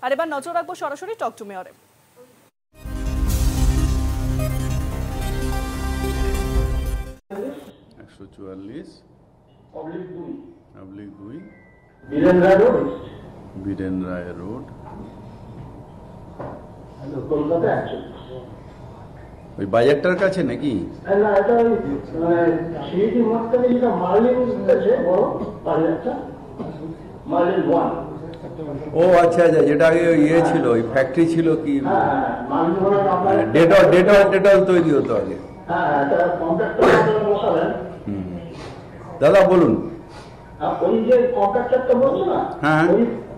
আর এবার নজর রাখবো সরাসরি টক টু মেয়রে। বীরেন রায় রোড, ওই বাজারটার কাছে নাকি? ও আচ্ছা আচ্ছা, যেটা আগে ইয়ে ছিল, ওই ফ্যাক্টরি ছিল কি, ডেটল তৈরি হতো আগে। দাদা বলুন। ওই যে কন্ট্রাক্টরটা বলছো না,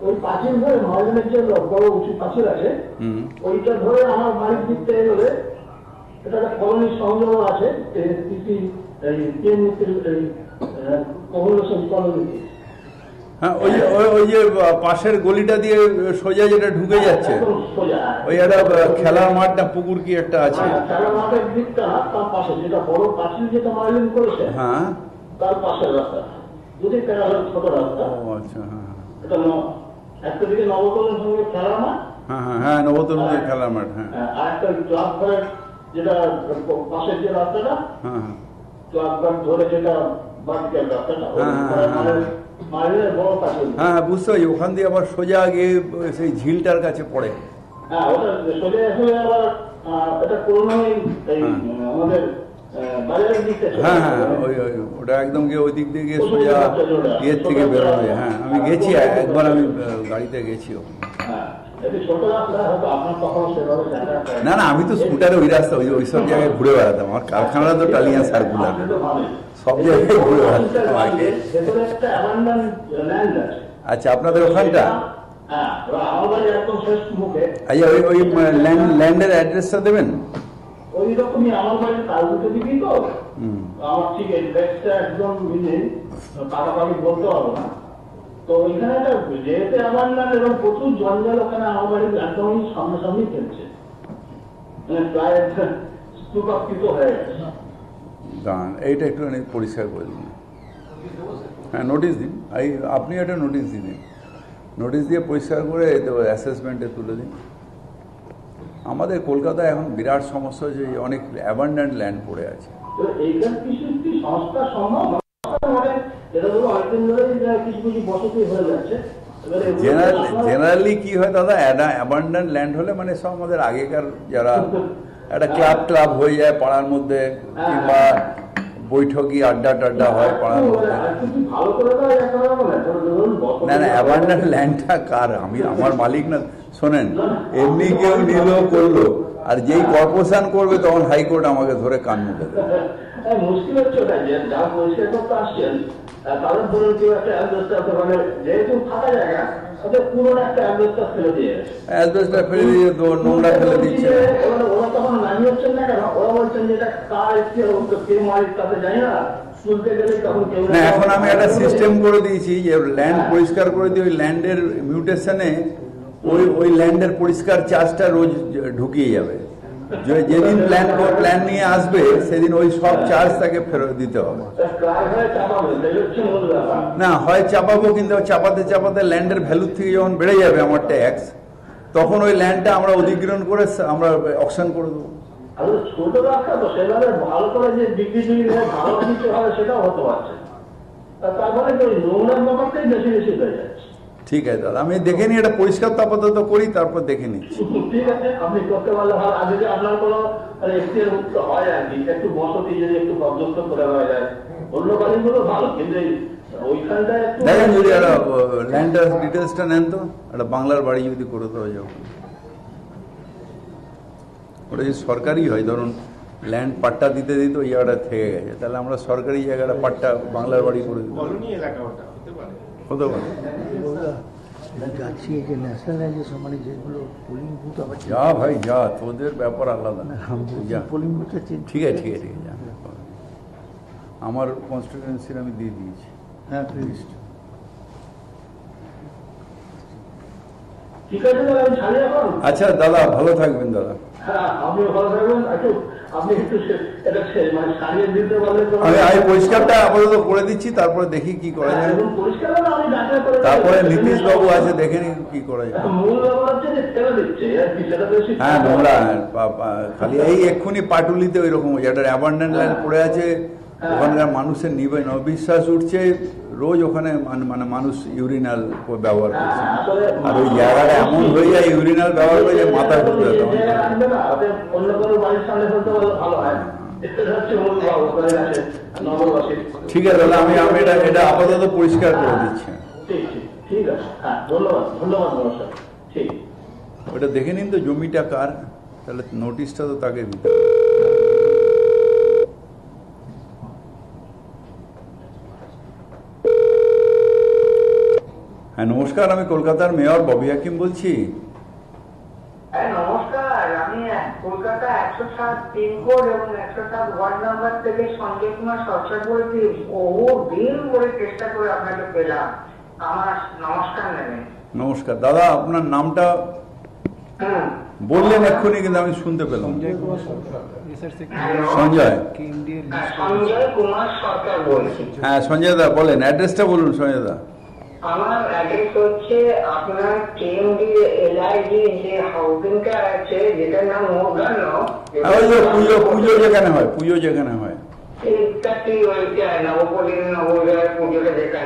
ওই পাঁচিল ধরে মহাজনের যে বড় উঁচু পাঁচিল আছে, ওইটা ধরে আমার বাড়ির দিক থেকে গেলে এটা একটা কলোনির সংযোগ আছে, হ্যাঁ, ওই যে পাশের গলিটা দিয়ে সোজা যেটা ঢুকে যাচ্ছে, ওই একটা খেলার মাঠ না পুকুর কি একটা আছে, খেলার মাঠের দিকটা তার পাশে যেটা বড় পাঁচিল যেটা মার্লিং করেছে, হ্যাঁ তার পাশের রাস্তা, দুদিক থেকে ছোট রাস্তা। ও আচ্ছা, হ্যাঁ এটা একটা দিকে নবতরুণ সঙ্গে খেলার মাঠ, হ্যাঁ নবতরুণ খেলার মাঠ, হ্যাঁ আর একটা ক্লাব ঘরের যেটা পাশের যে রাস্তাটা, ক্লাব ঘর ধরে যেটা বাড়ির রাস্তাটা, হ্যাঁ বুঝতে পারছি। ওখান দিয়ে আবার সোজা গিয়ে সেই ঝিলটার কাছে পড়ে। হ্যাঁ, ওটা সোজা হয়ে আবার এটা করোনায় আমাদের বাজারের দিক থেকে, হ্যাঁ ওই ওটা একদম গিয়ে ওই দিক দিয়ে গিয়ে সোজা ইয়ের থেকে বেরোবে। হ্যাঁ আমি গেছি একবার, আমি গাড়িতে গেছি ওখানে। না না, আমি তো স্কুটারে ওই রাস্তা ওই সব জায়গায় ঘুরে বেড়াতাম, আমার কারখানা তো টালিয়া সার্কুলার, সব জায়গায় ঘুরে বেড়াতাম আগে। আচ্ছা, আপনাদের ওখানটা? আচ্ছা, ওই ল্যান্ডের অ্যাড্রেসটা দেবেন? ওই রকমই আমার বাড়ির কালগুলো দিবি তো, আমার ঠিক অ্যাড্রেসটা একদম পাকাপাকি বলতে পারবো না। তো ওইখানে যেহেতু আমার না, এবং প্রচুর জঞ্জাল ওখানে আমার বাড়ির একদম সামনাসামনি খেলছে, মানে প্রায় স্তূপাকৃত হয়ে গেছে। দাঁড়ান, এইটা একটু পরিষ্কার করে দিন। হ্যাঁ নোটিশ দিন, আপনি একটা নোটিশ দিন, নোটিশ দিয়ে পরিষ্কার করে অ্যাসেসমেন্টে তুলে দিন। আমাদের কলকাতায় এখন বিরাট সমস্যা হচ্ছে, অনেক অ্যাবান্ডেন্ট ল্যান্ড পড়ে আছে। জেনারেলি কি হয় দাদা, অ্যাবান্ডেন্ট ল্যান্ড হলে মানে সব আমাদের আগেকার যারা একটা ক্লাব হয়ে যায় পাড়ার মধ্যে, কিংবা বৈঠকি আড্ডা হয় পাড়ার মধ্যে। না না, অ্যাবান্ডেন্ট ল্যান্ডটা কার? আমার মালিক না। শোনেন, এমনি কেউ নিল করলো, আর যেই কর্পোরেশন করবে তখন হাইকোর্ট আমাকে ধরে কান মুখে দেবে। মুশকিল হচ্ছে ওটা, যা পরিষ্কার করতে আসছেন তাদের ধরুন কেউ একটা অ্যাডজাস্টার, মানে যেহেতু ফাঁকা জায়গা, ওদের পুরোনো একটা অ্যাডজাস্টার ফেলে দিয়ে নোংরা ফেলে দিচ্ছে। ওরা তখন নামি হচ্ছেন না কেন? ওরা বলছেন যে এটা কার কে মালিক তাতে জানি না, শুনতে গেলে তখন কেউ না। এখন আমি একটা সিস্টেম করে দিয়েছি যে ল্যান্ড পরিষ্কার করে দিয়ে ওই ল্যান্ডের মিউটেশনে ওই ল্যান্ডের পরিষ্কার চার্জটা রোজ ঢুকিয়ে যাবে। যেদিন প্ল্যান নিয়ে আসবে সেদিন ওই সব চার্জ তাকে ফেরত দিতে হবে। না হয় চাপাবো, কিন্তু চাপাতে চাপাতে ল্যান্ডের ভ্যালুর থেকে যখন বেড়ে যাবে আমার ট্যাক্স, তখন ওই ল্যান্ডটা আমরা অধিগ্রহণ করে আমরা অকশন করে দেবো। ছোট রাস্তা তো সেভাবে ভালো করে যে ডিগ্রি ভালো কিছু হবে সেটাও হতে পারছে, তারপরে নোংরার ব্যাপারটাই বেশি বেশি হয়ে যাচ্ছে। ঠিক আছে দাদা, আমি দেখে নিই, এটা পরিষ্কার তো আপাতত করি, তারপর দেখে নিচ্ছি। ঠিক আছে, আপনি করতে পারলে ভালো। আর যদি আপনার কোনো মুক্ত হয় আর কি, একটু বসতি যদি একটু পর্যন্ত করে হয়ে যায়, অন্য বাড়িগুলো ভালো, কিন্তু ওইখানটায় দেখেন যদি একটা ল্যান্ডের ডিটেলসটা নেন তো, একটা বাংলার বাড়ি যদি করে দেওয়া যায়, ওটা যদি সরকারি হয়, ধরুন ল্যান্ড পাট্টা দিতে দিতে ওই জায়গাটা থেকে গেছে, তাহলে আমরা সরকারি জায়গাটা পাট্টা বাংলার বাড়ি করে দিই। হতে পারে। যা ভাই যা, তোদের ব্যাপার আলাদা। ঠিক আছে ঠিক আছে ঠিক আছে, আমার কনস্টিটিউয়েন্সির আমি দিয়ে দিয়েছি। হ্যাঁ প্লিজ। আচ্ছা দাদা, ভালো থাকবেন দাদা। হ্যাঁ, আপনিও ভালো থাকবেন। একটু আপনি একটু এটা মানে সারিয়ে দিতে পারলে তো আমি পরিষ্কারটা আপাতত করে দিচ্ছি, তারপরে দেখি কি করা যায়। পরিষ্কার হলে আমি ডাক্তার করে তারপরে নীতিশ বাবু আছে, দেখে নি কি করা যায়। মূল ব্যাপার হচ্ছে যে ফেলে দিচ্ছে আর কি, সেটা বেশি হ্যাঁ নোংরা, খালি এই এক্ষুনি পাটুলিতে ওই রকম হয়েছে, একটা অ্যাবান্ডেন্ট ল্যান্ড পড়ে আছে, ওখানকার মানুষের অবিশ্বাস উঠছে, রোজ ওখানে মানে মানুষ ইউরিনাল ব্যবহার করছে, আর ওই জায়গাটা এমন হয়ে যায় ইউরিনাল ব্যবহার করে যে মাথা ঘুরতে যেত। অন্য কোনো বাড়ির সামনে ফেলতে পারলে ভালো হয়। ঠিক আছে, তাহলে আমি এটা আপাতত পরিষ্কার করে দিচ্ছি। ঠিক আছে, হ্যাঁ ধন্যবাদ ধন্যবাদ নমস্কার। ঠিক, ওটা দেখে নিন তো জমিটা কার, তাহলে নোটিশটা তো তাকে দিতে হবে। হ্যাঁ নমস্কার, আমি কলকাতার মেয়র ববি হাকিম বলছি। নমস্কার, আমি কলকাতা 107 পিনকোড এবং 107 ওয়ার্ড নাম্বার থেকে সঞ্জয় কুমার সরকার বলছি। বহু দিন ধরে চেষ্টা করে আপনাকে পেলাম, আমার নমস্কার নেবেন। নমস্কার দাদা, আপনার নামটা বললেন এক্ষুনি, কিন্তু আমি শুনতে পেলাম। সঞ্জয় সঞ্জয় কুমার সরকার বলছি। হ্যাঁ সঞ্জয় দা বলেন, অ্যাড্রেসটা বলুন সঞ্জয় দা। আমার অ্যাড্রেস হচ্ছে আপনার কেএমডি এলআইডি যে হাউসিংটা আছে, যেটার নাম মোরগানো। ওই যে পুজো যেখানে হয়, পুজো যেখানে হয়,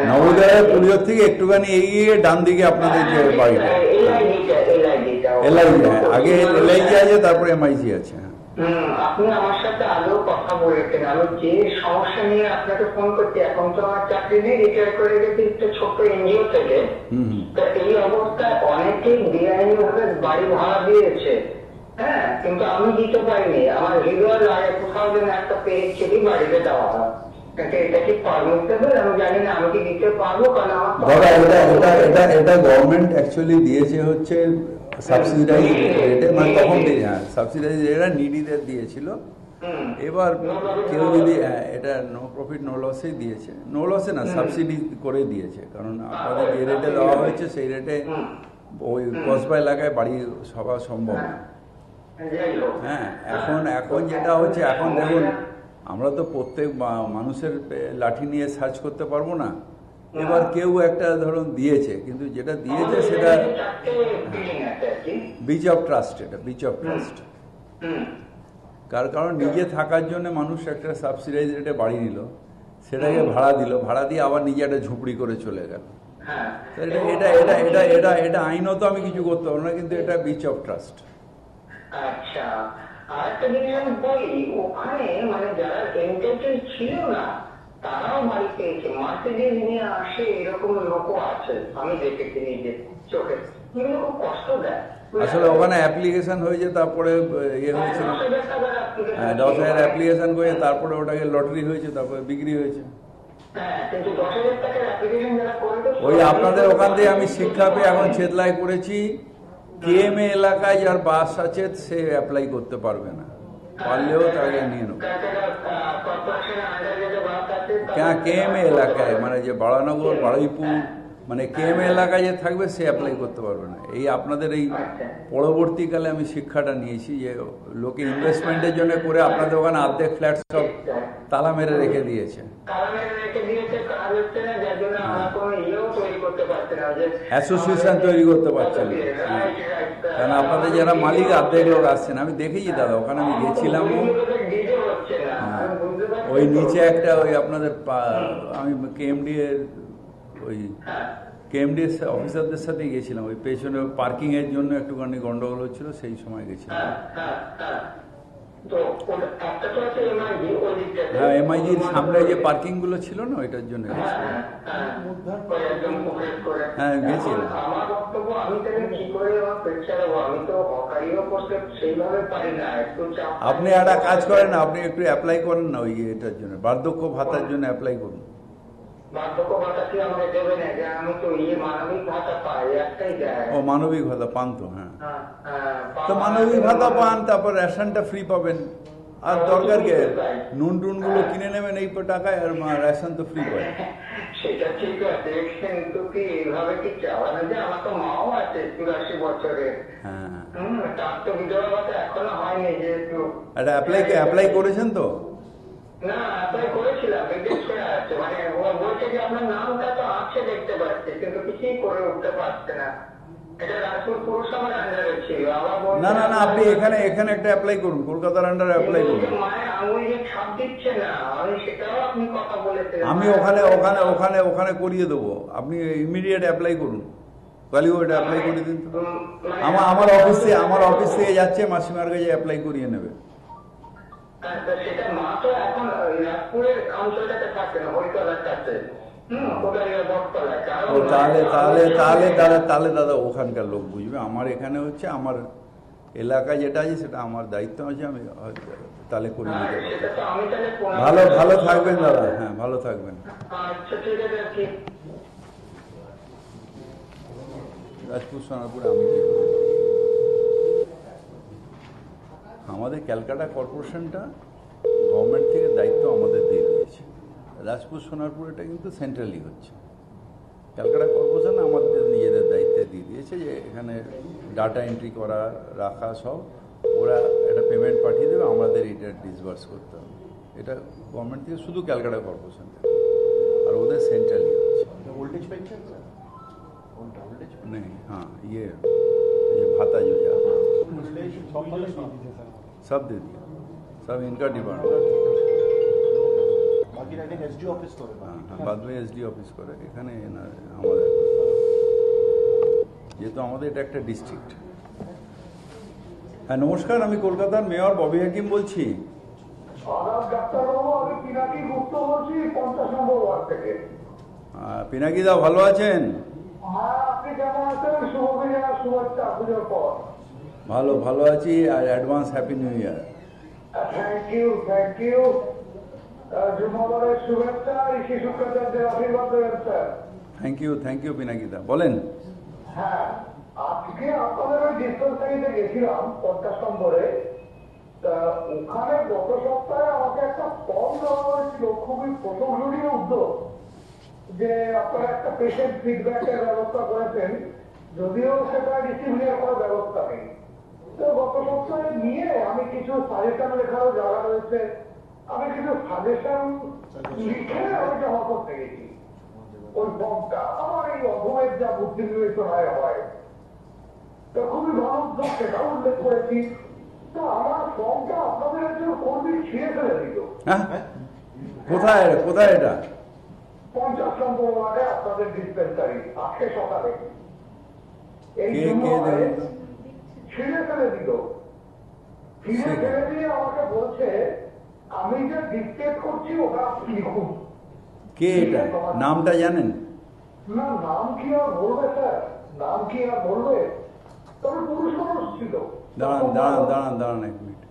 নবোদয়ের পুজোর থেকে একটুখানি এগিয়ে ডান দিকে আপনাদের যে বাড়িটা, এলআইজি, আগে এলআইজি আছে, তারপরে এমআইজি আছে। আপনি আমার সাথে আরো কথা বলেছেন, আমি যে সমস্যা নিয়ে আপনাকে ফোন করছি, এখন তো আমার চাকরি নেই, রিটায়ার করে গেছি একটা ছোট্ট এনজিও থেকে। তো এই অবস্থায় অনেকেই বেআইনি ভাবে বাড়ি ভাড়া দিয়েছে, হ্যাঁ, কিন্তু আমি দিতে পারিনি। আমার লিগাল আগে কোথাও যেন একটা পেয়েছি বাড়িতে দেওয়া হয়, এটা কি পারমিটেবল আমি জানি না, আমি কি দিতে পারবো? কারণ আমার এটা গভর্নমেন্ট অ্যাকচুয়ালি দিয়েছে হচ্ছে সাবসিডাইজ রেটে, মানে তখন সাবসিডাইজ রেটটা নিডিদের দিয়েছিল। এবার কেউ যদি এটা নো প্রফিট নো লসেই দিয়েছে, নো লসে না, সাবসিডি করে দিয়েছে, কারণ আপনাদের যে রেটে দেওয়া হয়েছে সেই রেটে ওই কসবা এলাকায় বাড়ি সভা সম্ভব না। হ্যাঁ, এখন যেটা হচ্ছে, এখন দেখুন আমরা তো প্রত্যেক মানুষের লাঠি নিয়ে সার্চ করতে পারবো না। এবার কেউ একটা ধরুন দিয়েছে, কিন্তু যেটা দিয়েছে সেটা বিচ অফ ট্রাস্ট, এটা বিচ অফ ট্রাস্ট। কারণ নিজে থাকার জন্য মানুষ একটা সাবসিডাইজ রেটে বাড়ি নিল, সেটাকে ভাড়া দিল, ভাড়া দিয়ে আবার নিজে একটা ঝুপড়ি করে চলে গেল। এটা আইনত আমি কিছু করতে পারবো না, কিন্তু এটা বিচ অফ ট্রাস্ট। আচ্ছা, আরেকটা জিনিস আমি বলি, ওখানে মানে যারা এন্টারটেইন ছিল না তারাও বাড়ি পেয়েছে, মার্কেটে নিয়ে আসে, এরকম লোকও আছে, আমি দেখেছি নিজের চোখে। এগুলো খুব কষ্ট দেয়। আসলে ওখানে অ্যাপ্লিকেশন হয়েছে, তারপরে ইয়ে হয়েছিল, 10,000 অ্যাপ্লিকেশন করে, তারপরে ওটাকে লটারি হয়েছে, তারপরে বিক্রি হয়েছে। ওই আপনাদের ওখান থেকে আমি শিক্ষা পেয়ে এখন ছেদলাই করেছি, কেএমএ এলাকায় যার বাস আছে সে অ্যাপ্লাই করতে পারবে না, পারলেও তাকে নিয়ে নেব। কেএমএ এলাকায় মানে যে বাড়ানগর, বারুইপুর, মানে কেএমএ এলাকায় যে থাকবে সে অ্যাপ্লাই করতে পারবে না। এই আপনাদের এই পরবর্তীকালে আমি শিক্ষাটা নিয়েছি যে লোকে ইনভেস্টমেন্টের জন্য করে আপনাদের ওখানে অর্ধেক ফ্ল্যাট সব তালা মেরে রেখে দিয়েছে, অ্যাসোসিয়েশন তৈরি করতে পারছেন না, কারণ আপনাদের যারা মালিক অর্ধেক লোক আসছেন। আমি দেখেছি দাদা, ওখানে আমি গেছিলাম, ওই নিচে একটা ওই আপনাদের আমি কেএমডি এর ওই কেএমডি অফিসারদের সাথে গেছিলাম, ওই পেছনে পার্কিং এর জন্য একটুখানি গন্ডগোল হচ্ছিল, সেই সময় গেছিলাম। হ্যাঁ, এমআইজির সামনে যে পার্কিং গুলো ছিল না, ওইটার জন্য হ্যাঁ গেছিলাম। আপনি একটা কাজ করেন, আপনি একটু অ্যাপ্লাই করেন না ওই এটার জন্য, বার্ধক্য ভাতার জন্য অ্যাপ্লাই করুন। ও মানবিক ভাতা পান তো? হ্যাঁ, তো মানবিক ভাতা পান, তারপর রেশনটা ফ্রি পাবেন, আর দরকার কে নুন টুন গুলো কিনে নেবেন এই টাকায়, আর রেশন তো ফ্রি পায়। সেটা ঠিক আছে, কিন্তু কি এইভাবে কি চালানো যায়? আমার তো মাও আছে 84 বছরের। হ্যাঁ, তার তো বিধবা ভাতা এখনো হয়নি যেহেতু। এটা অ্যাপ্লাই করেছেন তো? না, অ্যাপ্লাই করেছিলাম, রিজেক্ট করে আছে। মানে ও বলছে যে আপনার নামটা তো আছে দেখতে পাচ্ছি, কিন্তু কিছুই করে উঠতে পারছে না। এটা রাজপুর পুরসভার আন্ডারে ছিল। আবার বলছে না না না, আপনি এখানে একটা অ্যাপ্লাই করুন, কলকাতার আন্ডারে অ্যাপ্লাই করুন। মায়ের আঙুল যে ছাপ দিচ্ছে না, আমি সেটাও আপনি কথা বলেছিলেন। আমি ওখানে করিয়ে দেবো, আপনি ইমিডিয়েট অ্যাপ্লাই করুন। কালি ওইটা অ্যাপ্লাই করে দিন তো। আমার অফিস থেকে যাচ্ছে, মাসিমার কাছে অ্যাপ্লাই করিয়ে নেবে। সেটা মা তো এখন রাজপুরের অঞ্চলটাতে থাকে না, হরিতলার কাছে। ও তাহলে দাদা ওখানকার লোক বুঝবে। আমার এখানে হচ্ছে আমার এলাকা যেটা আছে সেটা আমার দায়িত্ব আছে, আমি তাহলে করে নিতে পারবো। ভালো থাকবেন দাদা। হ্যাঁ, ভালো থাকবেন। আচ্ছা, ঠিক আছে। রাজপুর সোনারপুরে আমি কি করি? আমাদের ক্যালকাটা কর্পোরেশনটা গভর্নমেন্ট থেকে দায়িত্ব আমাদের দিয়ে দিয়েছে। রাজপুর সোনারপুর এটা কিন্তু সেন্ট্রালি হচ্ছে। ক্যালকাটা কর্পোরেশন আমাদের নিজেদের দায়িত্বে দিয়ে দিয়েছে যে এখানে ডাটা এন্ট্রি করা, রাখা, সব ওরা একটা পেমেন্ট পাঠিয়ে দেবে, আমাদের এটা ডিসবার্স করতে হবে। এটা গভর্নমেন্ট থেকে শুধু ক্যালকাটা কর্পোরেশন থেকে, আর ওদের সেন্ট্রালি হচ্ছে। नहीं, हाँ, ये भाता जो जा सब दे दिया, सब इनका डिपार्टमेंट। बाद में एसडी ऑफिस করে এখানে আমাদের, যেহেতু আমাদের এটা একটা ডিস্ট্রিক্ট। হ্যাঁ, নমস্কার, আমি কলকাতার মেয়র ববি হাকিম বলছি। পিনাকিদা ভালো আছেন? ভালো আছি, আর advance happy new year. Thank you. শুভেচ্ছা, ঋষি শুক্রাচার্যের আশীর্বাদ দেবেন স্যার। থ্যাংক ইউ পিনাকিদা, বলেন। হ্যাঁ, আজকে আপনাদের ওই ডিসপেন্সারিতে গেছিলাম 50 নম্বরে। ওখানে গত সপ্তাহে আমাকে একটা ফর্ম দেওয়া হয়েছিল, খুবই প্রশংসনীয় উদ্যোগ, যে আপনারা একটা পেশেন্ট ফিডব্যাকের ব্যবস্থা করেছেন, যদিও সেটা রিসিভিংয়ের কোনো ব্যবস্থা নেই। তো গত সপ্তাহে নিয়ে আমি কিছু সাজেশন লেখারও জায়গা রয়েছে, আমি কিছু সাজেশন লিখে আমি জমা করতে গেছি। ওই ফর্মটা আমার এই অধমের যা বুদ্ধি বিবেচনায় হয়, তো খুবই ভালো উদ্যোগ, সেটাও উল্লেখ করেছি। তো আমার ফর্মটা আপনাদের একজন কর্মী ছিঁড়ে ফেলে দিল। কোথায় এটা? 50 নম্বর ওয়ার্ডে আপনাদের ডিসপেন্সারি, আজকে সকালে। এই ছিঁড়ে ফেলে দিল। ছিঁড়ে ফেলে দিয়ে আমাকে বলছে আমি যে ডিকটেট করছি ওটা আপনি লিখুন। কে এটা? নামটা জানেন? না, নাম কি আর বলবে স্যার, নাম কি আর বলবে? তবে পুরুষ মানুষ ছিল। দাঁড়ান 1 মিনিট।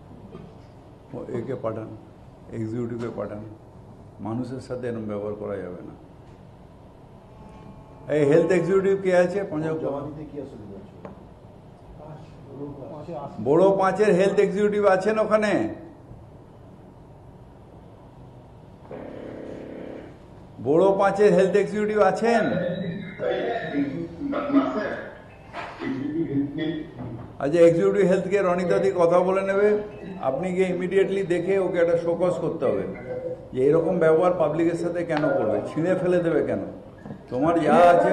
একে পাঠান, এক্সিকিউটিভে পাঠান। মানুষের সাথে এরকম ব্যবহার করা যাবে না। এই হেলথ এক্সিকিউটিভ কে আছে? বড় 5-এর হেলথ এক্সিকিউটিভ আছেন ওখানে? বড় 5-এর হেলথ এক্সিকিউটিভ আছেন? আচ্ছা, এক্সিকিউটিভ হেলথকে রনিতাদি কথা বলে নেবে। আপনি গিয়ে ইমিডিয়েটলি দেখে ওকে একটা শোকজ করতে হবে যে এরকম ব্যবহার পাবলিকের সাথে কেন করবে, ছিঁড়ে ফেলে দেবে কেন? তোমার যা আছে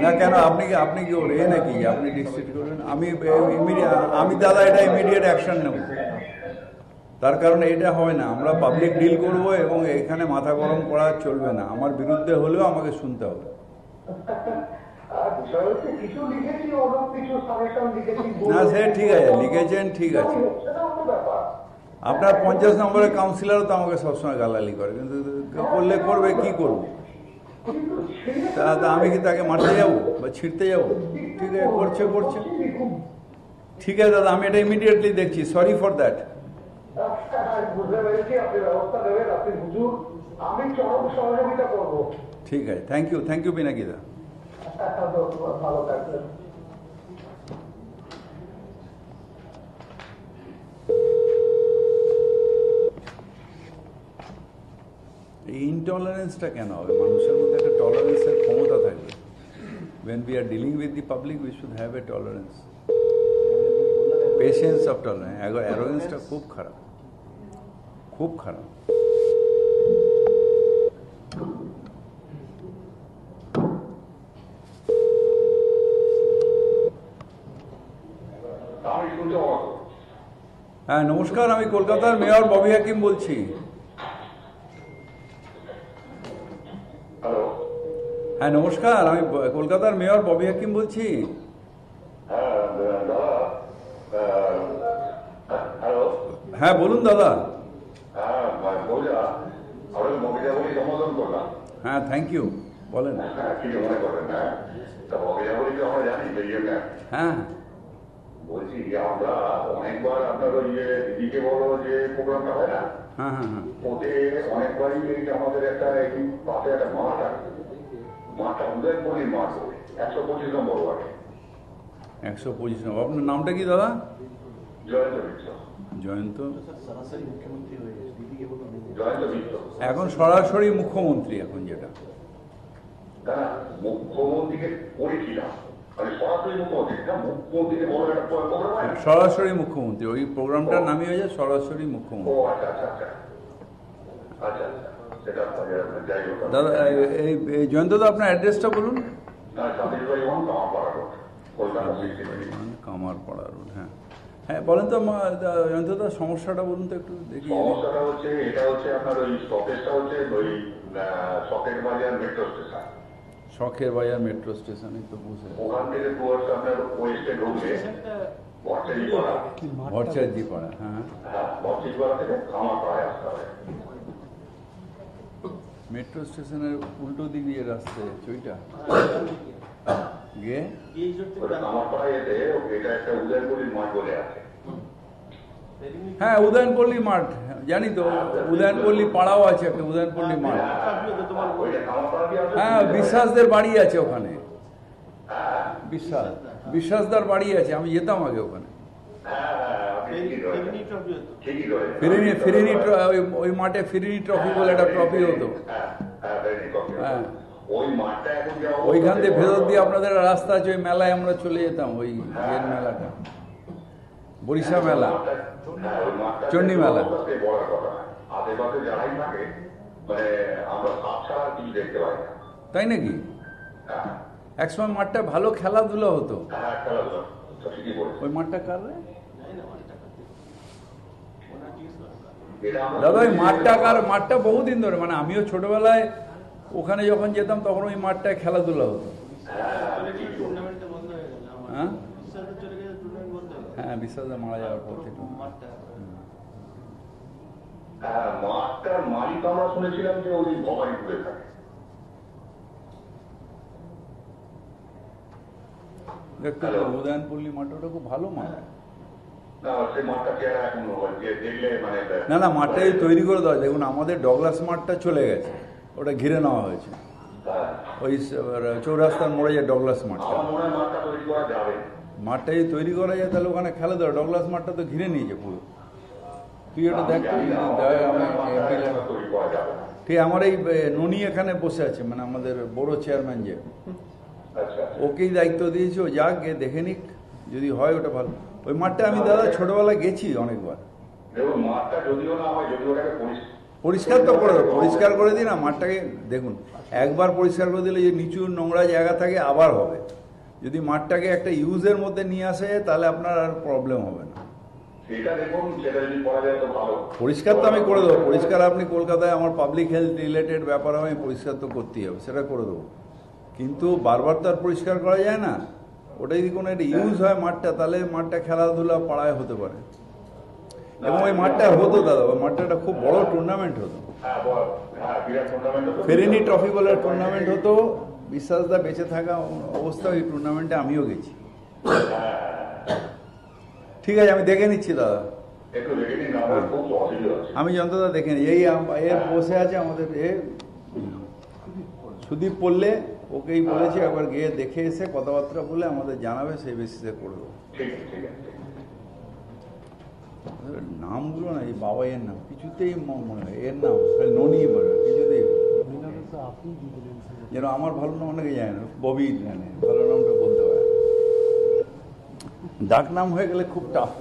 না কেন, আপনি কি ওর নাকি আপনি ডিস্ট্রিক্ট করবেন? আমি দাদা এটা ইমিডিয়েট অ্যাকশন নেব। তার কারণে এটা হয় না, আমরা পাবলিক ডিল করব এবং এখানে মাথা গরম করা চলবে না। আমার বিরুদ্ধে হলেও আমাকে শুনতে হবে। না, সে ঠিক আছে, লিখেছেন, ঠিক আছে। আপনার 50 নম্বরের কাউন্সিলরও তো আমাকে সবসময় গালালি করে, কিন্তু করবে কি করবো? তা আমি কি তাকে মারতে যাবো বা ছিঁড়তে যাবো? ঠিক আছে, করছে। ঠিক আছে দাদা, আমি এটা ইমিডিয়েটলি দেখছি। Sorry for that. ঠিক আছে, থ্যাংক ইউ পিনাকিদা। এই ইনটলারেন্সটা কেন হবে? মানুষের মধ্যে একটা টলারেন্সের ক্ষমতা থাকবে। when we are dealing with the public we should have a tolerance, patience of tolerance. অ্যারোগেন্সটা খুব খারাপ, খুব খারাপ। হ্যাঁ নমস্কার, আমি কলকাতার মেয়র ববি হাকিম বলছি। হ্যাঁ নমস্কার, আমি কলকাতার মেয়র ববি হাকিম বলছি। হ্যাঁ বলুন দাদা। হ্যাঁ থ্যাংক ইউ, বলেন। হ্যাঁ বলছি আমরা অনেকবার আপনার ওই যে দিদিকে বলো যে প্রোগ্রামটা হয় না, হ্যাঁ হ্যাঁ হ্যাঁ, ওতে অনেকবারই আমাদের একটা এই পাশে একটা মাঠ আছে, মাঠটা উদয়পুরের মাঠ, 125 নম্বর ওয়ার্ডে। 125 নম্বর। আপনার নামটা কি দাদা? জয়ন্ত মিত্র। জয়ন্ত, জয়ন্ত মিত্র এখন সরাসরি মুখ্যমন্ত্রী, এখন যেটা না মুখ্যমন্ত্রীকে করেছিলাম, মানে সরাসরি মুখ্যমন্ত্রী না, মুখ্যমন্ত্রীকে বড় একটা প্রোগ্রাম হয় না? সরাসরি মুখ্যমন্ত্রী, ওই প্রোগ্রামটার নামই হয়েছে সরাসরি ও মুখ্যমন্ত্রী। আচ্ছা আচ্ছা আচ্ছা আচ্ছা আচ্ছা, সেটা যাই হোক। দাদা এই জয়ন্তদা আপনার অ্যাড্রেসটা বলুন। না সাথীভাই Kamarpara road, Kolkata city. Kamarpara road, হ্যাঁ হ্যাঁ বলেন তো জয়ন্তদা, সমস্যাটা বলুন তো একটু দেখি। সমস্যাটা হচ্ছে, এটা হচ্ছে আপনার ওই স্টপেজটা হচ্ছে ওই সকেট বাজার মেট্রো স্টেশন। শখের বাজার মেট্রো স্টেশনে তো বুঝে, ওখান থেকে টুয়ার্ডস আপনার ওয়েস্টে ঢুকলে ভট্টারিপাড়া, ভট্টাচার্যি পাড়া, হ্যাঁ হ্যাঁ ভট্টারিপাড়া থেকে কামারপাড়ায় আসতে হবে। মেট্রো স্টেশনের উল্টো দিক দিয়ে রাস্তা যাচ্ছে ওইটা গিয়ে কামারপাড়ায় এতে এটা একটা উদয়পুরীর মাঠ বলে আছে। হ্যাঁ উদয়নপল্লী মাঠ জানি তো, উদয়নপল্লী পাড়াও আছে একটা, উদয়নপল্লী মাঠ। ওইটা কামারপাড়া দিয়ে আসবে। হ্যাঁ বিশ্বাসদের বাড়ি আছে ওখানে, বিশ্বাসদার বাড়ি আছে, আমি যেতাম আগে ওখানে। হ্যাঁ হ্যাঁ আপনি ঠিকই রয়েছেন, ঠিকই রয়েছেন। ফিরিনি ওই মাঠে ফিরিনি ট্রফি বলে একটা ট্রফি হতো। হ্যাঁ হ্যাঁ ফেরিনি ট্রফি। হ্যাঁ ওই মাঠটা এখন যাওয়া, ওইখান থেকে ভেতর দিয়ে আপনাদের রাস্তা আছে, ওই মেলায় আমরা চলে যেতাম, ওই ইয়ের মেলাটা, বরিশা মেলা, চণ্ডী মেলা। বলার কথা না, আশেপাশে যারাই থাকে মানে আমরা সাপ ছাড়া কিছু দেখতে পাই না। তাই নাকি? হ্যাঁ একসময় মাঠটা ভালো খেলাধুলা হতো। হ্যাঁ খেলাধুলা ঠিকই বলছে। ওই মাঠটা কার রে? এটা আমরা দাদা ওই মাঠটা বহুদিন ধরে, মানে আমিও ছোটবেলায় ওখানে যখন যেতাম তখন ওই মাঠটায় খেলাধুলা হতো। হ্যাঁ হ্যাঁ বিশ্বাসদা মারা যাওয়ার পর থেকে হ্যাঁ মাঠটার মালিক আমরা শুনেছিলাম যে ওই ভবানীপুরে থাকে। দেখতে উদয়নপল্লী মাঠ, ওটা খুব ভালো মাঠ। না সেই মাঠটা কে এখন যে দেখলে মানে না না মাঠটা তৈরি করে দেওয়া, দেখুন আমাদের ডগলাস মাঠটা চলে গেছে, ওটা ঘিরে নেওয়া হয়েছে। ওই চৌরাস্তার মোড়ে যে ডগলাস মাঠটা, আমার মনে হয় মাঠটা তৈরি করা যাবে। মাঠটা যদি তৈরি করা যায় তাহলে ওখানে খেলা দেওয়া, ডগলাস মাঠটা তো ঘিরে নিয়েছে পুরো। তুই ওটা দেখ, তৈরি করা যাবে না। ঠিক আমার এই ননি এখানে বসে আছে, মানে আমাদের বড় চেয়ারম্যান যে, আচ্ছা ওকেই দায়িত্ব দিয়েছে, ও যাক গিয়ে দেখে নিক, যদি হয় ওটা ভালো। ওই মাঠটা আমি দাদা ছোটবেলায় গেছি অনেকবার। দেখুন মাঠটা যদিও না হয়, যদি ওটাকে পরিষ্কার তো করে দেবো, পরিষ্কার করে দিই না মাঠটাকে। দেখুন একবার পরিষ্কার করে দিলে যে নিচু নোংরা জায়গা থাকে আবার হবে। যদি মাঠটাকে একটা ইউজের মধ্যে নিয়ে আসা যায় তাহলে আপনার আর প্রবলেম হবে না। সেটা দেখুন, সেটা যদি করা যায় তো ভালো। পরিষ্কার তো আমি করে দেবো, পরিষ্কার আপনি কলকাতায় আমার পাবলিক হেলথ রিলেটেড ব্যাপার আমি পরিষ্কার তো করতেই হবে, সেটা করে দেবো। কিন্তু বারবার তো আর পরিষ্কার করা যায় না। ওটা যদি কোনো একটা ইউজ হয় মাঠটা, তাহলে মাঠটা খেলাধুলা পাড়ায় হতে পারে। এবং ওই মাঠটা হতো দাদা, ওই মাঠটা একটা খুব বড় টুর্নামেন্ট হতো, ফেরিনি ট্রফি বলে টুর্নামেন্ট হতো। বিশ্বাসদা বেঁচে থাকা অবস্থা ওই টুর্নামেন্টে আমিও গেছি। ঠিক আছে আমি দেখে নিচ্ছি দাদা, আমি যন্ত্রদা দেখে নিই। এই এর বসে আছে আমাদের সুদীপ পড়লে, ওকেই বলেছি একবার গিয়ে দেখে এসে কথাবার্তা বলে আমাদের জানাবে, সেই বেসিসে করে দেবো। নামগুলো না, এই বাবাইয়ের নাম কিছুতেই মনে হয়, এর নাম ননি বলে কিছুতেই যেন আমার ভালো নাম অনেকে জানে না, ববি জানে, ভালো নামটা বলতে পারে। ডাক নাম হয়ে গেলে খুব টাফ।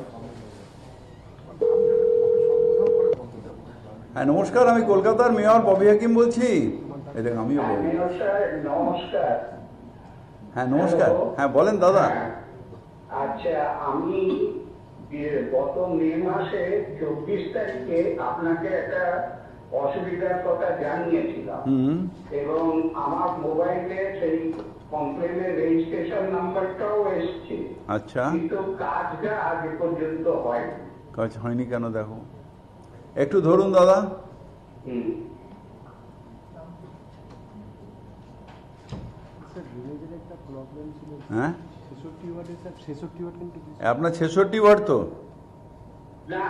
হ্যাঁ নমস্কার, আমি কলকাতার মেয়র ববি হাকিম বলছি। এই দেখ আমিও বলছি। নমস্কার। হ্যাঁ নমস্কার, হ্যাঁ বলেন দাদা। আচ্ছা, আমি গত মে মাসে 24 তারিখে আপনাকে একটা অসুবিধার কথা জানিয়েছিলাম এবং আমার মোবাইলে সেই কমপ্লেনের রেজিস্ট্রেশন নাম্বারটাও এসছে। আচ্ছা, কিন্তু কাজটা আগে পর্যন্ত হয়নি। কাজ হয়নি কেন দেখো, একটু ধরুন দাদা। হ্যাঁ আপনার 66 ওয়ার্ড তো? না,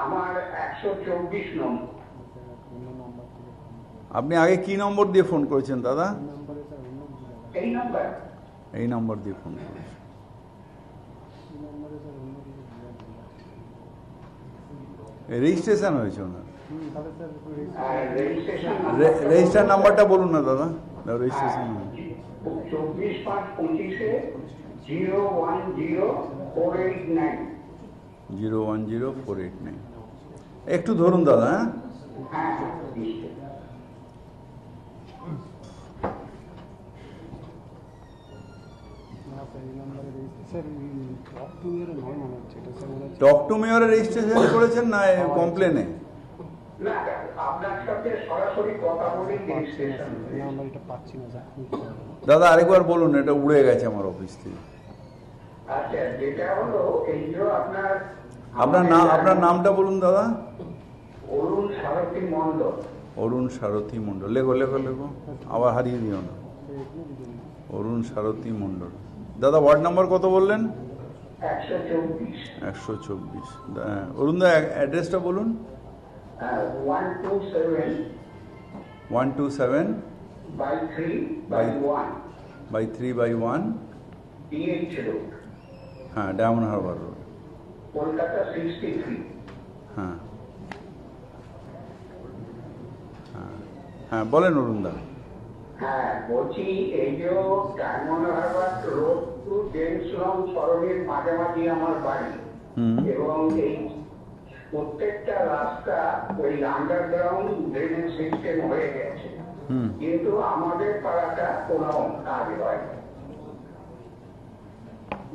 আমার 124 নম্বর। আপনি আগে কি নম্বর দিয়ে ফোন করেছেন দাদা? এই নাম্বার। এই নম্বর দিয়ে ফোন করেছেন। রেজিস্ট্রেশন হয়েছে ওনার। রেজিস্টার নাম্বারটা বলুন না দাদা। রেজিস্ট্রেশন 24/5/25 010,489। 010,489। একটু ধরুন দাদা। হ্যাঁ, টক টু মেয়রে রেজিস্ট্রেশন করেছেন না কমপ্লেনে? না, আপনার সাথে সরাসরি কথা বলে রেজিস্ট্রেশন। দাদা আরেকবার বলুন, এটা উড়ে গেছে আমার অফিস থেকে। আচ্ছা, যেটা হলো এই যে আপনার নামটা বলুন দাদা। অরুণ সারথী মণ্ডল। অরুণ সারথী মণ্ডল। লেখো লেখো লেখো, আবার হারিয়ে দিও না। অরুণ সারথী মণ্ডল। দাদা ওয়ার্ড নাম্বার কত বললেন? 124। 124। অরুণ দা অ্যাড্রেসটা বলুন। 127/3/1 DH রোড। হ্যাঁ, ডায়মন্ড হারবার রোড, কলকাতা 63। হ্যাঁ হ্যাঁ হ্যাঁ, বলেন অরুণ দা। হ্যাঁ, বলছি এই যে Diamond Harbour Road to James Long সড়কের মাঝামাঝি আমার বাড়ি এবং এই প্রত্যেকটা রাস্তা ওই আন্ডারগ্রাউন্ড ড্রেনেজ সিস্টেম হয়ে গেছে, কিন্তু আমাদের পাড়াটা কোনো কাজ হয় না।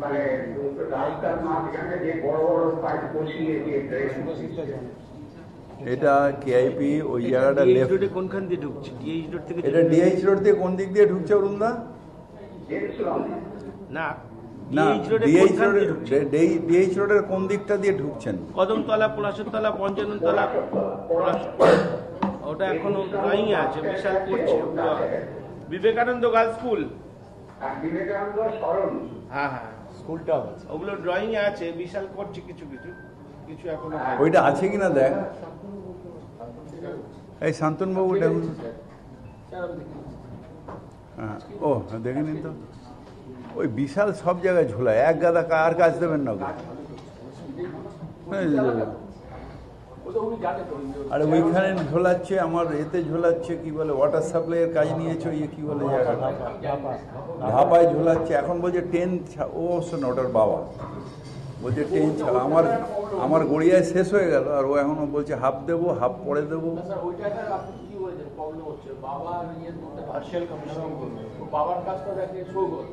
মানে রাস্তার মাঝখানে যে বড় বড় পাইপ বসিয়ে যে ড্রেনেজ সিস্টেম, এটা কেআইপি ওই জায়গাটা লেফট। কোনখান দিয়ে ঢুকছে? ডিএইচ রোড থেকে? এটা ডিএইচ রোড দিয়ে কোন দিক দিয়ে ঢুকছে অরুণ দা? James long. না, না, ডিএইচ রোডের কোন দিকটা দিয়ে ঢুকছেন? কদমতলা, পলাশতলা, পঞ্চাননতলা। ওটা এখনো ড্রয়িং আছে, বিশাল করছে। বিবেকানন্দ গার্লস স্কুল, বিবেকানন্দ সরণ। হ্যাঁ হ্যাঁ, স্কুলটা ওগুলো ড্রয়িং এ আছে, বিশাল করছে কিছু কিছু কিছু এখনো। ওইটা আছে কিনা দেখ। এই শান্তনবাবু দেখুন। হ্যাঁ, ও দেখে নিন তো। ওই বিশাল সব জায়গায় ঝোলায়, এক গাদা আর কাজ দেবেন না গো। আরে ওইখানে ঝোলাচ্ছে, আমার এতে ঝোলাচ্ছে, কি বলে ওয়াটার সাপ্লাইয়ের কাজ নিয়েছে, ইয়ে কি বলে জায়গাটা, ধাপায় ঝোলাচ্ছে। এখন বলছে ট্রেন, ও অবশ্য না, ওটার বাবা বলছে ট্রেন ছাড়া। আমার গড়িয়ায় শেষ হয়ে গেল, আর ও এখনো বলছে হাফ দেবো, হাফ পরে দেবো। বাবার কাজটা দেখে সৌগত,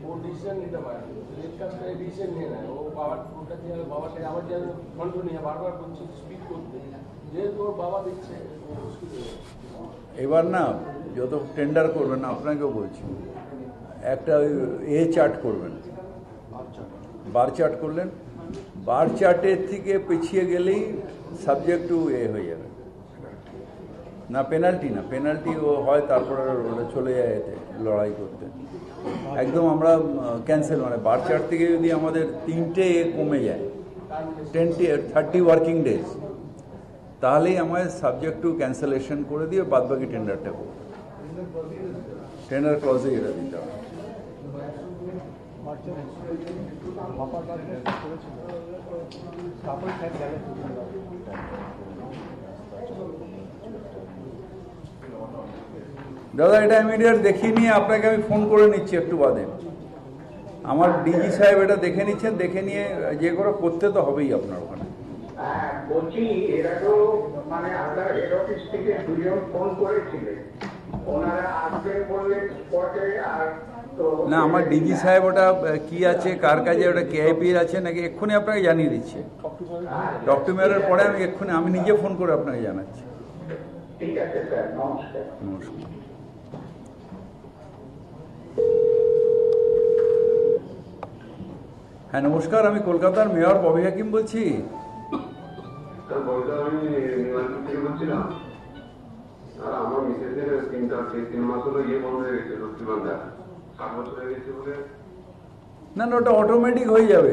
ও ডিসিশন নিতে পারে, রেড কাজটা ডিসিশন নিয়ে নেয়। ও বাবার ফোনটা দিয়ে বাবার সাথে আমার যেন কন্ট্রোল নিয়ে বারবার বলছি স্পিড করতে, যেহেতু ওর বাবা দিচ্ছে। এবার না যত টেন্ডার করবেন, আপনাকেও বলছি, একটা চার্ট করবেন, বার চার্ট করলেন, বার চার্টের থেকে পিছিয়ে গেলেই সাবজেক্ট টু হয়ে যাবে। না পেনাল্টি, না পেনাল্টি ও হয়, তারপরে ওটা চলে যায় এতে লড়াই করতে। একদম আমরা ক্যান্সেল, মানে বার চার্ট থেকে যদি আমাদের 3টে কমে যায়, 30 ওয়ার্কিং ডেজ, তাহলেই আমাদের সাবজেক্ট টু ক্যান্সেলেশন করে দিয়ে বাদবাকি টেন্ডারটা করব। টেন্ডার ক্লজে এটা দিতে হবে। দাদা এটা ইমিডিয়েট দেখিয়ে নিয়ে আপনাকে আমি ফোন করে নিচ্ছি একটু বাদে। আমার ডিজি সাহেব এটা দেখে নিচ্ছেন, দেখে নিয়ে যে করে করতে তো হবেই আপনার ওখানে। বলছি এরা তো মানে আপনার হেড অফিস থেকে দুজন ফোন করেছিলেন, ওনারা আসবেন বললেন স্পটে। আর না আমার ডিজি সাহেব ওটা কি আছে, কার কাজে, ওটা কেআইপি আছে নাকি এক্ষুনি আপনাকে জানিয়ে দিচ্ছে। ডকুমেন্টের পরে আমি এক্ষুনি আমি নিজে ফোন করে আপনাকে জানাচ্ছি। ঠিক আছে স্যার, নমস্কার। নমস্কার। হ্যাঁ নমস্কার, আমি কলকাতার মেয়র ববি হাকিম বলছি। আমি নিউমার্কেট থেকে বলছিলাম। আর আমার মিসেসের 3 মাস হলো বন্ধ হয়ে গেছে, লক্ষ্মী ভান্ডার 7 বছর হয়ে গেছে বলে। না না ওটা অটোমেটিক হয়ে যাবে,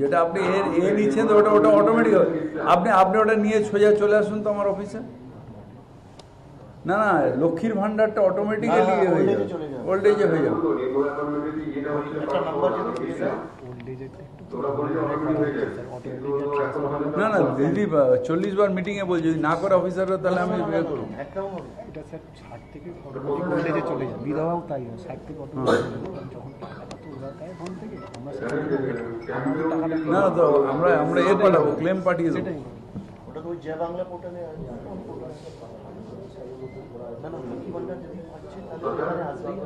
যেটা আপনি এ নিচ্ছেন তো ওটা অটোমেটিক হবে। আপনি ওটা নিয়ে সোজা চলে আসুন তো আমার অফিসে। না না লক্ষ্মীর ভান্ডারটা অটোমেটিক্যালি হয়ে যাবে, ওল্ড এজে হয়ে যাবে। না না দিদি 40 বার মিটিং এ বল, যদি না করে অফিসাররা তাহলে আমি বিয়ে করবো। এটা স্যার 60 থেকে অটোমেটিক চলে যায়, বিধবাও তাই হয় 60 থেকে অটোমেটিক যখন টাকাটা তো ওরা দেয় ফোন থেকে আমরা না তো আমরা এর পাঠাবো, ক্লেম পাঠিয়ে দেবো। ওটা তো ওই জয় বাংলা পোর্টালে না না লক্ষ্মী ভান্ডার যদি পাচ্ছে তাহলে ওখানে আসবেই।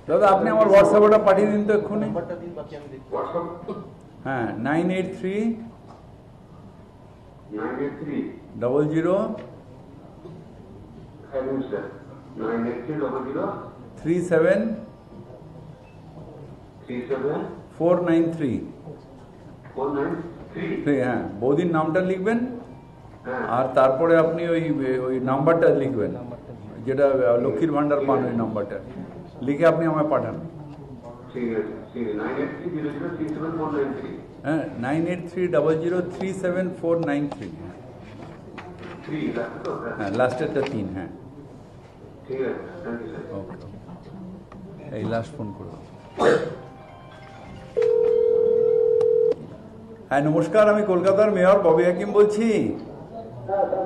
দাদা আপনি আমার হোয়াটসঅ্যাপটা পাঠিয়ে দিন তো এক্ষুনি। নাম্বারটা দিন, বাকি আমি দেখব। হ্যাঁ 983 983 00 983 37 37 493। 493। হ্যাঁ বৌদির নামটা লিখবেন আর তারপরে আপনি ওই নাম্বারটা লিখবেন, যেটা লক্ষ্মীর ভান্ডার পান ওই নাম্বারটা লিখে আপনি আমায় পাঠান। ঠিক আছে, ঠিক আছে। 983 হ্যাঁ 983 00 37493। হ্যাঁ লাস্টেরটা 3। হ্যাঁ ঠিক আছে, থ্যাংক ইউ স্যার। ওকে এই লাস্ট ফোন করো। হ্যাঁ নমস্কার, আমি কলকাতার মেয়র ববি হাকিম বলছি। হ্যাঁ স্যার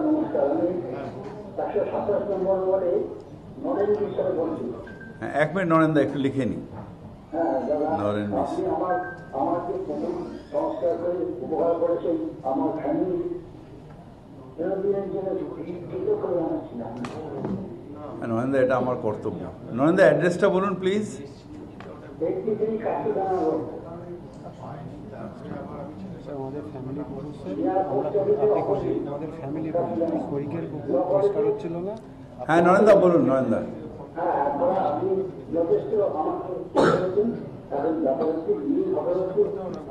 নমস্কার। আমি 127 নম্বর ওয়ার্ডে নরেন বিষয়ে বলছি। হ্যাঁ 1 মিনিট নরেন্দা একটু লিখে নি। হ্যাঁ দাদা, নরেন আপনি আমাকে প্রথম সংস্কার করে উপকার করেছেন, আমার ফ্যামিলি নরেন্দা এটা আমার কর্তব্য। নরেন্দা অ্যাড্রেসটা বলুন প্লিজ। আমাদের ফ্যামিলি পুরুষ আমাদের ফ্যামিলি শরীরের পরিষ্কার হচ্ছিল না। হ্যাঁ নরেন্দা বলুন। নরেন্দা হ্যাঁ আপনি যথেষ্ট আমাকে কারণ ব্যাপার হচ্ছে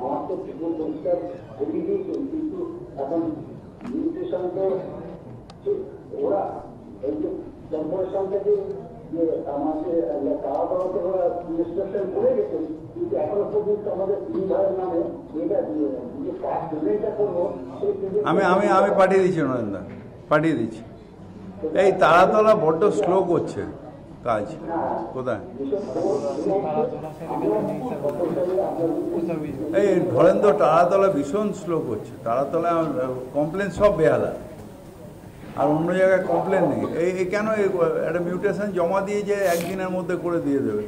আমার তো জীবন পরিষ্কার করিয়ে দিয়েছেন, কিন্তু এখন নিউট্রিশন তো ওরা এই যে কর্পোরেশন থেকে যে আমাকে খাওয়া দাওয়াতে ওরা ইনস্ট্রাকশন করে গেছেন, কিন্তু এখনো পর্যন্ত আমাদের 3 ভাইয়ের নামে এটা যে কাজ পেমেন্টটা করবো আমি পাঠিয়ে দিচ্ছি নরেন্দা, পাঠিয়ে দিচ্ছি। এই তারাতলা বড্ড স্লো করছে কাজ। কোথায় এই ধরেন তো তারাতলা ভীষণ স্লো করছে। তারাতলা কমপ্লেন সব বেহালা, আর অন্য জায়গায় কমপ্লেন নেই। এই কেন একটা মিউটেশন জমা দিয়ে যে একদিনের মধ্যে করে দিয়ে দেবে।